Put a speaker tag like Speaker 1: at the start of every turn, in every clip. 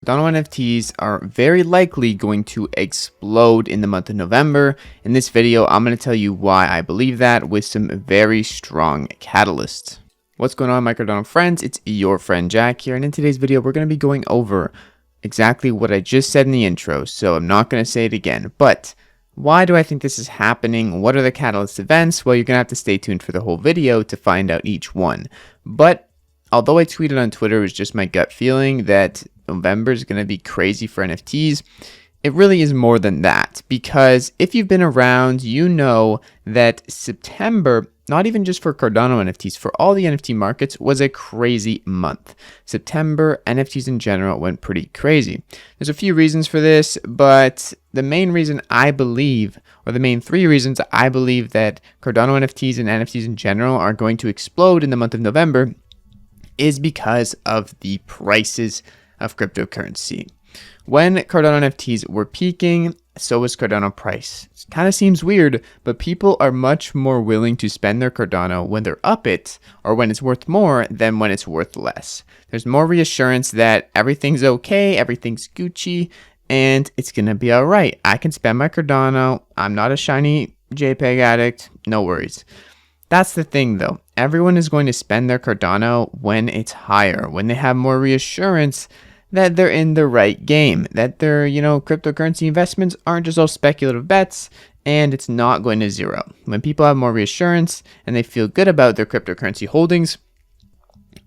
Speaker 1: Cardano NFTs are very likely going to explode in the month of November. In this video, I'm going to tell you why I believe that with some very strong catalysts. What's going on, my Cardano friends? It's your friend Jack here, and in today's video, we're going to be going over exactly what I just said in the intro, so I'm not going to say it again. But why do I think this is happening? What are the catalyst events? Well, you're going to have to stay tuned for the whole video to find out each one. But although I tweeted on Twitter, it was just my gut feeling that November is going to be crazy for NFTs. It really is more than that, because if you've been around, you know that September, not even just for Cardano NFTs, for all the NFT markets, was a crazy month. September, NFTs in general went pretty crazy. There's a few reasons for this, but the main reason I believe, or the main three reasons I believe that Cardano NFTs and NFTs in general are going to explode in the month of November is because of the prices of cryptocurrency. When Cardano NFTs were peaking, so was Cardano price. It kind of seems weird, but people are much more willing to spend their Cardano when they're up it, or when it's worth more than when it's worth less. There's more reassurance that everything's okay, everything's Gucci, and it's gonna be all right. I can spend my Cardano. I'm not a shiny JPEG addict. No worries. That's the thing though. Everyone is going to spend their Cardano when it's higher, when they have more reassurance that they're in the right game, that their, cryptocurrency investments aren't just all speculative bets and it's not going to zero. When people have more reassurance and they feel good about their cryptocurrency holdings,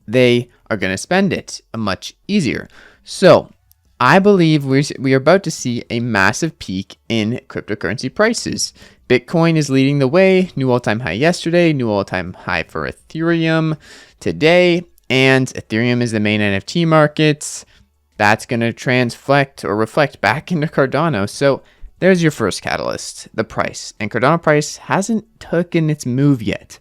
Speaker 1: they are going to spend it much easier. So I believe we are about to see a massive peak in cryptocurrency prices. Bitcoin is leading the way, new all-time high yesterday, new all-time high for Ethereum today, and Ethereum is the main NFT market. That's going to reflect back into Cardano. So there's your first catalyst, the price. And Cardano price hasn't taken its move yet,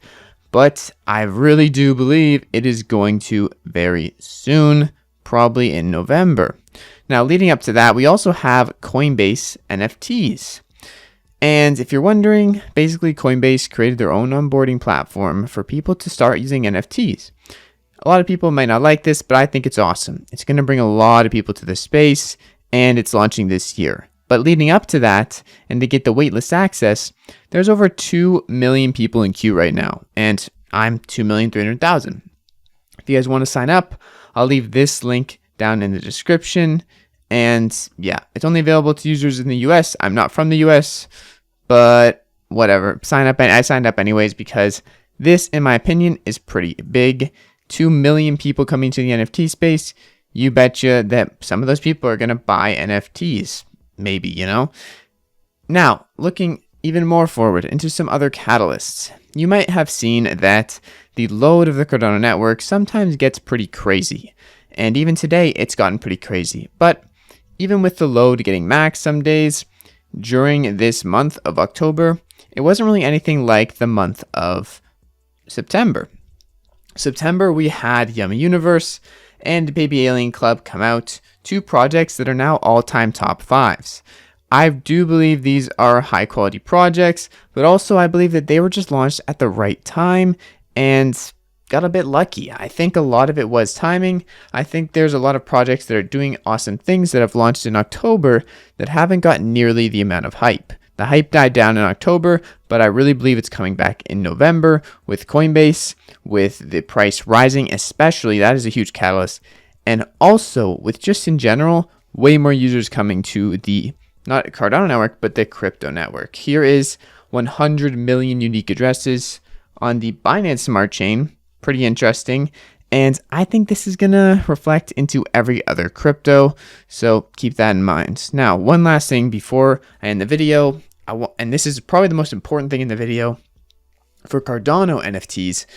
Speaker 1: but I really do believe it is going to very soon, probably in November. Now, leading up to that, we also have Coinbase NFTs. And if you're wondering, basically Coinbase created their own onboarding platform for people to start using NFTs. A lot of people might not like this, but I think it's awesome. It's going to bring a lot of people to the space, and it's launching this year. But leading up to that, and to get the waitlist access, there's over 2 million people in queue right now, and I'm 2,300,000. If you guys want to sign up, I'll leave this link down in the description. And yeah, it's only available to users in the US. I'm not from the US, but whatever. I signed up anyways because this, in my opinion, is pretty big. 2 million people coming to the NFT space. You betcha that some of those people are going to buy NFTs. Maybe, Now, looking even more forward into some other catalysts. You might have seen that the load of the Cardano network sometimes gets pretty crazy. And even today, it's gotten pretty crazy. But even with the load getting maxed some days, during this month of October, it wasn't really anything like the month of September. September, we had Yummy Universe and Baby Alien Club come out, two projects that are now all-time top 5s. I do believe these are high-quality projects, but also I believe that they were just launched at the right time and got a bit lucky. I think a lot of it was timing. I think there's a lot of projects that are doing awesome things that have launched in October that haven't got nearly the amount of hype. The hype died down in October, but I really believe it's coming back in November with Coinbase, with the price rising especially. That is a huge catalyst. And also with just in general, way more users coming to the, not Cardano network, but the crypto network. Here is 100 million unique addresses on the Binance Smart Chain. Pretty interesting, and I think this is gonna reflect into every other crypto, so keep that in mind. Now, one last thing before I end the video, and this is probably the most important thing in the video for Cardano NFTs,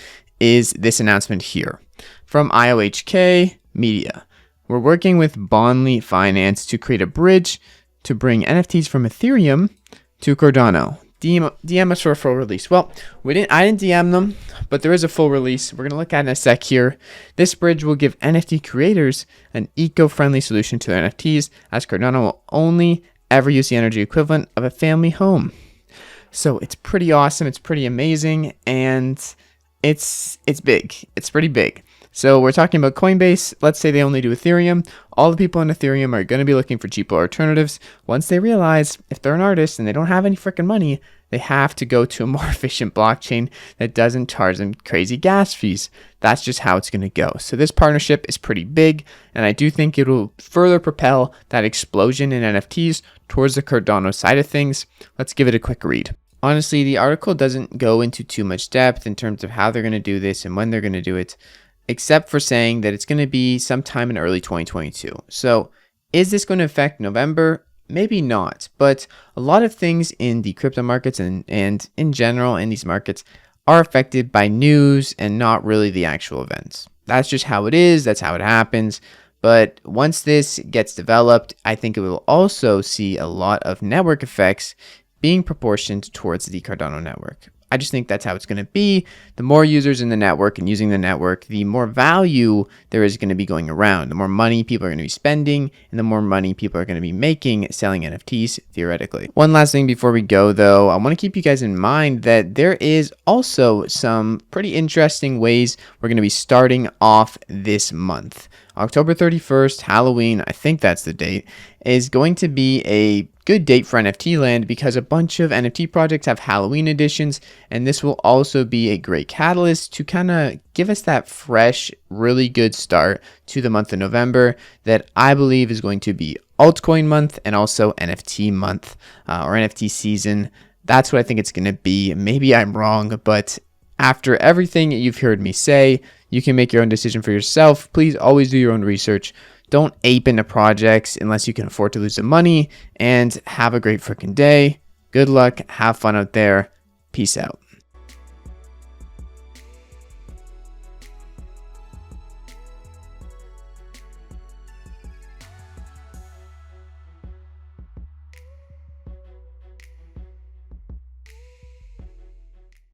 Speaker 1: is this announcement here from IOHK Media. We're working with Bondly Finance to create a bridge to bring NFTs from Ethereum to Cardano. DM us for a full release. Well, I didn't DM them, but there is a full release. We're going to look at it in a sec here. This bridge will give NFT creators an eco-friendly solution to their NFTs, as Cardano will only ever use the energy equivalent of a family home. So it's pretty awesome. It's pretty amazing. And it's big. It's pretty big. So we're talking about Coinbase. Let's say they only do Ethereum. All the people on Ethereum are going to be looking for cheaper alternatives. Once they realize if they're an artist and they don't have any freaking money, they have to go to a more efficient blockchain that doesn't charge them crazy gas fees. That's just how it's going to go. So this partnership is pretty big, and I do think it will further propel that explosion in NFTs towards the Cardano side of things. Let's give it a quick read. Honestly, the article doesn't go into too much depth in terms of how they're going to do this and when they're going to do it, except for saying that it's going to be sometime in early 2022. So is this going to affect November? Maybe not, but a lot of things in the crypto markets and in general in these markets are affected by news and not really the actual events. That's just how it is. That's how it happens. But once this gets developed, I think it will also see a lot of network effects being proportioned towards the Cardano network. I just think that's how it's going to be. The more users in the network and using the network, the more value there is going to be going around, the more money people are going to be spending, and the more money people are going to be making selling NFTs theoretically. One last thing before we go though, I want to keep you guys in mind that there is also some pretty interesting ways we're going to be starting off this month. October 31st, Halloween, I think that's the date, is going to be a good date for NFT land because a bunch of NFT projects have Halloween editions, and this will also be a great catalyst to kind of give us that fresh, really good start to the month of November that I believe is going to be altcoin month and also NFT month or NFT season. That's what I think it's going to be. Maybe I'm wrong, but after everything you've heard me say, you can make your own decision for yourself. Please always do your own research. Don't ape into projects unless you can afford to lose the money, and have a great freaking day. Good luck. Have fun out there. Peace out.